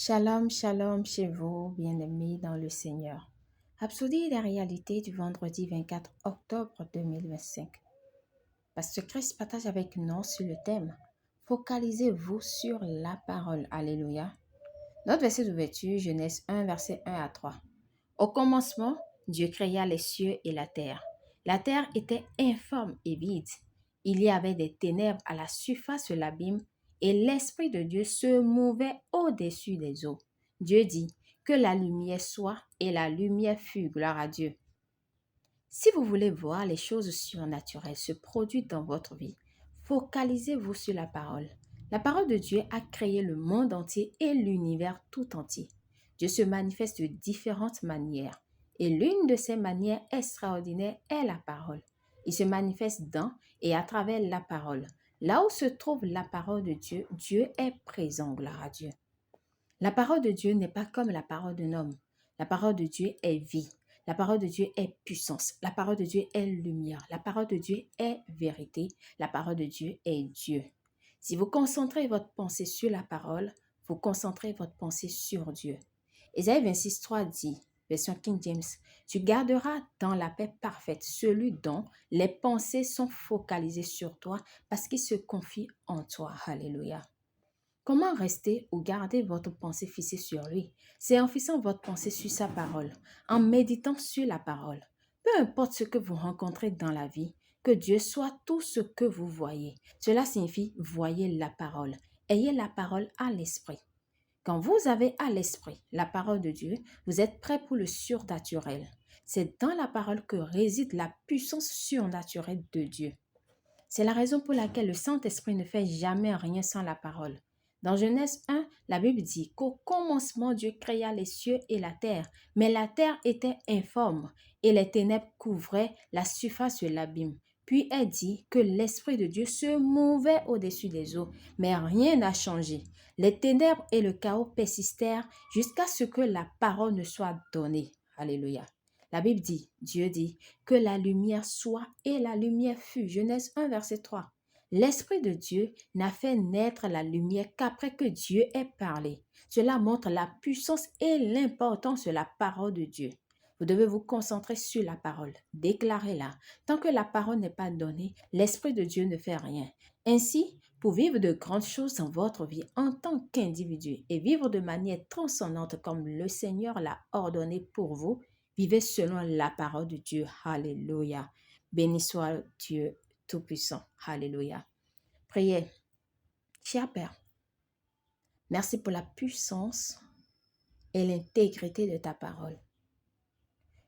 Shalom, shalom chez vous, bien-aimés dans le Seigneur. Absoudie des réalités du vendredi 24 octobre 2025. Pasteur Christ partage avec nous sur le thème « Focalisez-vous sur la parole ». Alléluia. Notre verset d'ouverture, Genèse 1, verset 1 à 3. Au commencement, Dieu créa les cieux et la terre. La terre était informe et vide. Il y avait des ténèbres à la surface de l'abîme et l'Esprit de Dieu se mouvait au-dessus des eaux. Dieu dit que la lumière soit et la lumière fut, gloire à Dieu. Si vous voulez voir les choses surnaturelles se produire dans votre vie, focalisez-vous sur la parole. La parole de Dieu a créé le monde entier et l'univers tout entier. Dieu se manifeste de différentes manières et l'une de ces manières extraordinaires est la parole. Il se manifeste dans et à travers la parole. Là où se trouve la parole de Dieu, Dieu est présent, gloire à Dieu. La parole de Dieu n'est pas comme la parole d'un homme. La parole de Dieu est vie. La parole de Dieu est puissance. La parole de Dieu est lumière. La parole de Dieu est vérité. La parole de Dieu est Dieu. Si vous concentrez votre pensée sur la parole, vous concentrez votre pensée sur Dieu. Ésaïe 26, 3 dit, version King James, « Tu garderas dans la paix parfaite celui dont les pensées sont focalisées sur toi parce qu'il se confie en toi. » Alléluia. Comment rester ou garder votre pensée fixée sur lui? C'est en fixant votre pensée sur sa parole, en méditant sur la parole. Peu importe ce que vous rencontrez dans la vie, que Dieu soit tout ce que vous voyez. Cela signifie voyez la parole. Ayez la parole à l'esprit. Quand vous avez à l'esprit la parole de Dieu, vous êtes prêt pour le surnaturel. C'est dans la parole que réside la puissance surnaturelle de Dieu. C'est la raison pour laquelle le Saint-Esprit ne fait jamais rien sans la parole. Dans Genèse 1, la Bible dit qu'au commencement, Dieu créa les cieux et la terre, mais la terre était informe et les ténèbres couvraient la surface de l'abîme. Puis elle dit que l'Esprit de Dieu se mouvait au-dessus des eaux, mais rien n'a changé. Les ténèbres et le chaos persistèrent jusqu'à ce que la parole ne soit donnée. Alléluia. La Bible dit, Dieu dit, que la lumière soit et la lumière fut. Genèse 1, verset 3. L'Esprit de Dieu n'a fait naître la lumière qu'après que Dieu ait parlé. Cela montre la puissance et l'importance de la parole de Dieu. Vous devez vous concentrer sur la parole. Déclarez-la. Tant que la parole n'est pas donnée, l'Esprit de Dieu ne fait rien. Ainsi, pour vivre de grandes choses dans votre vie en tant qu'individu et vivre de manière transcendante comme le Seigneur l'a ordonné pour vous, vivez selon la parole de Dieu. Alléluia. Béni soit Dieu Tout-Puissant. Alléluia. Priez. Cher Père, merci pour la puissance et l'intégrité de ta parole.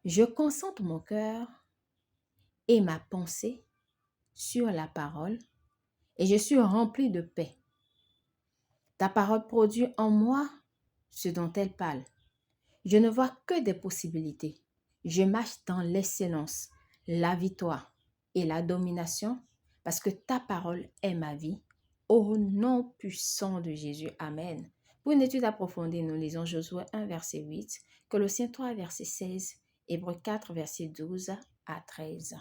Je concentre mon cœur et ma pensée sur la parole et je suis rempli de paix. Ta parole produit en moi ce dont elle parle. Je ne vois que des possibilités. Je marche dans l'excellence, la victoire et la domination parce que ta parole est ma vie. Au nom puissant de Jésus. Amen. Pour une étude approfondie, nous lisons Josué 1, verset 8, Colossiens 3, verset 16, Hébreux 4, verset 12 à 13.